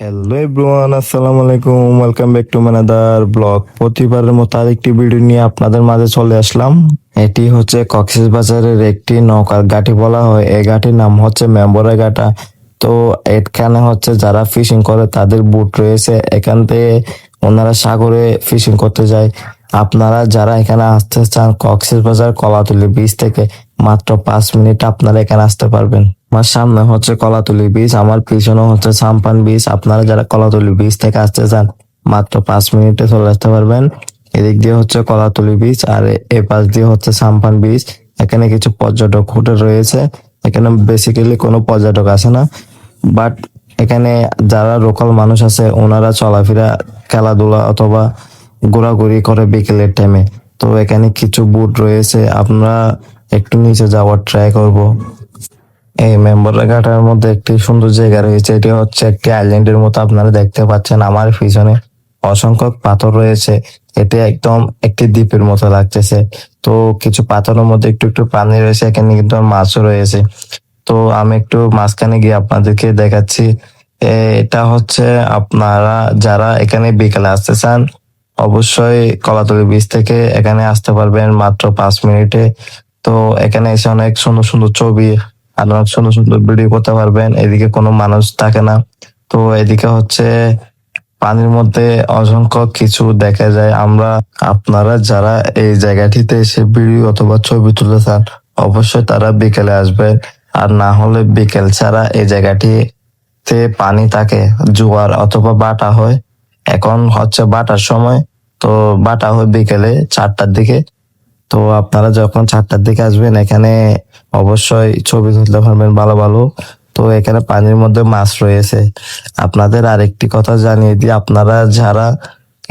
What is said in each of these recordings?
Hello everyone, আসসালামু আলাইকুম। Welcome back to মানাদার ব্লগ। প্রতিবারের মতো আরেকটি ভিডিও নিয়ে আপনাদের মাঝে চলে আসলাম। এটি হচ্ছে কক্সবাজারের একটি নৌকার ঘাঁটি বলা হয়। এই ঘাঁটির নাম হচ্ছে মেম্বরের ঘাটা। তো এখানে হচ্ছে যারা ফিশিং করে তাদের বুট রয়েছে। এখান থেকে ওনারা সাগরে ফিশিং করতে যায়। আপনারা যারা এখানে আসতে চান কক্সবাজার কলাতলি বিচ থেকে মাত্র 5 মিনিট আপনারা এখানে আসতে পারবেন। আমার সামনে হচ্ছে কলাতলি বিচ, আমার পিছনে হচ্ছে সাম্পান বিচ। আপনারা যারা কলাতলি বিচ থেকে আসতে চান মাত্র 5 মিনিটে চলে আসতে পারবেন। এদিক দিয়ে হচ্ছে কলাতলি বিচ আর এ পাশ দিয়ে হচ্ছে সাম্পান বিচ। এখানে কিছু পর্যটক হোটেল রয়েছে। এখানে বেসিক্যালি কোনো পর্যটক আসে না, বাট এখানে যারা লোকাল মানুষ আছে ওনারা চলাফেরা, খেলাধুলা অথবা ঘোরাঘুরি করে বিকেলের টাইমে। তো এখানে কিছু বুট রয়েছে, আমরা একটু নিচে যাওয়ার ট্রাই করব। এই মেম্বরের ঘাটার মধ্যে একটি সুন্দর জায়গা রয়েছে। এটি হচ্ছে একটি আইল্যান্ডের মতো, আপনারা দেখতে পাচ্ছেন আমার পিছনে অসংখ্য পাথর রয়েছে। এটি একদম একটি দ্বীপের মতো লাগতেছে। তো কিছু পাথরের মধ্যে একটু একটু পানি রয়েছে, এখানে কিন্তু মাছও রয়েছে। তো আমি একটু মাঝখানে গিয়ে আপনাদেরকে দেখাচ্ছি। এটা হচ্ছে আপনারা যারা এখানে বিকেলে আসতে চান অবশ্যই কলাতলি বিচ থেকে এখানে আসতে পারবেন মাত্র 5 মিনিটে। তো এখানে এসে অনেক সুন্দর সুন্দর ছবি আর অনেক সুন্দর সুন্দর ভিডিও করতে পারবেন। এদিকে কোনো মানুষ থাকে না। তো এদিকে হচ্ছে পানির মধ্যে অসংখ্য কিছু দেখা যায়। আপনারা যারা এই জায়গাটিতে এসে ভিডিও অথবা ছবি তুলতে চান অবশ্যই তারা বিকেলে আসবেন। আর না হলে বিকেল ছাড়া এই জায়গাটিতে পানি থাকে, জোয়ার অথবা বাটা হয়। এখন হচ্ছে বাটার সময়, তো বাটা হয় বিকেলে 4টার দিকে। তো আপনারা যখন 4টার দিকে আসবেন এখানে অবশ্যই ছবি তুলতে পারবেন ভালো ভালো। তো এখানে পানির মধ্যে মাছ রয়েছে। আপনাদের আরেকটি কথা জানিয়ে দিই, আপনারা যারা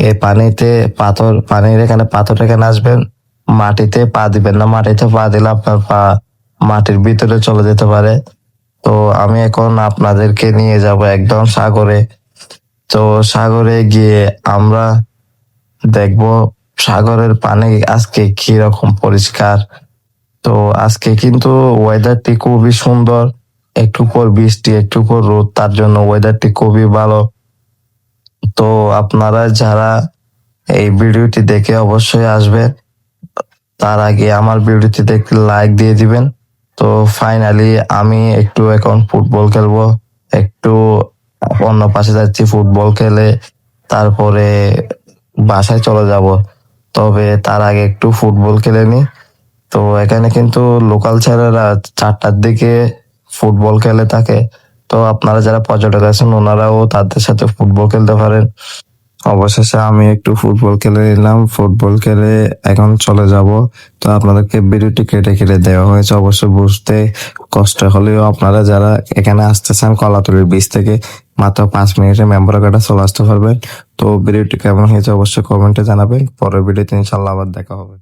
এই পানিতে পানির এখানে পাথর এখানে আসবেন মাটিতে পা দিবেন না। মাটিতে পা দিলে আপনার পা মাটির ভিতরে চলে যেতে পারে। তো আমি এখন আপনাদেরকে নিয়ে যাব একদম সাগরে। তো সাগরে গিয়ে আমরা দেখবো সাগরের পানি আজকে কি রকম পরিষ্কার। তো আজকে কিন্তু ওয়েদারটি খুবই সুন্দর, একটু পর বৃষ্টি একটু পর রোদ, তার জন্য ওয়েদারটি খুবই ভালো। তো আপনারা যারা এই ভিডিওটি দেখে অবশ্যই আসবেন, তার আগে আমার ভিডিওটি দেখতে লাইক দিয়ে দিবেন। তো ফাইনালি আমি একটু এখন ফুটবল খেলবো, একটু অন্য পাশে যাচ্ছি ফুটবল খেলে তারপরে বাসায় চলে যাব। তবে তার আগে একটু ফুটবল খেলে নি। তো এখানে কিন্তু লোকাল ছেলেরা 4টার দিকে ফুটবল খেলে থাকে। তো আপনারা যারা পর্যটক আছেন ওনারাও তাদের সাথে ফুটবল খেলতে পারেন। অবশেষে আমি একটু ফুটবল খেলে নিলাম, ফুটবল খেলে এখন চলে যাব। তো আপনাদেরকে ভিডিওটি কেটে কেটে দেওয়া হয়েছে, অবশ্য বুঝতে কষ্ট হলেও আপনারা যারা এখানে আসতে চান কলাতলির বিচ থেকে মাত্র 5 মিনিটে মেম্বার কার্ডে চলে আসতে পারবেন। তো ভিডিওটি কেমন হয়েছে অবশ্যই কমেন্টে জানাবেন। পরের ভিডিওতে ইনশাল্লাহ আবার দেখা হবে।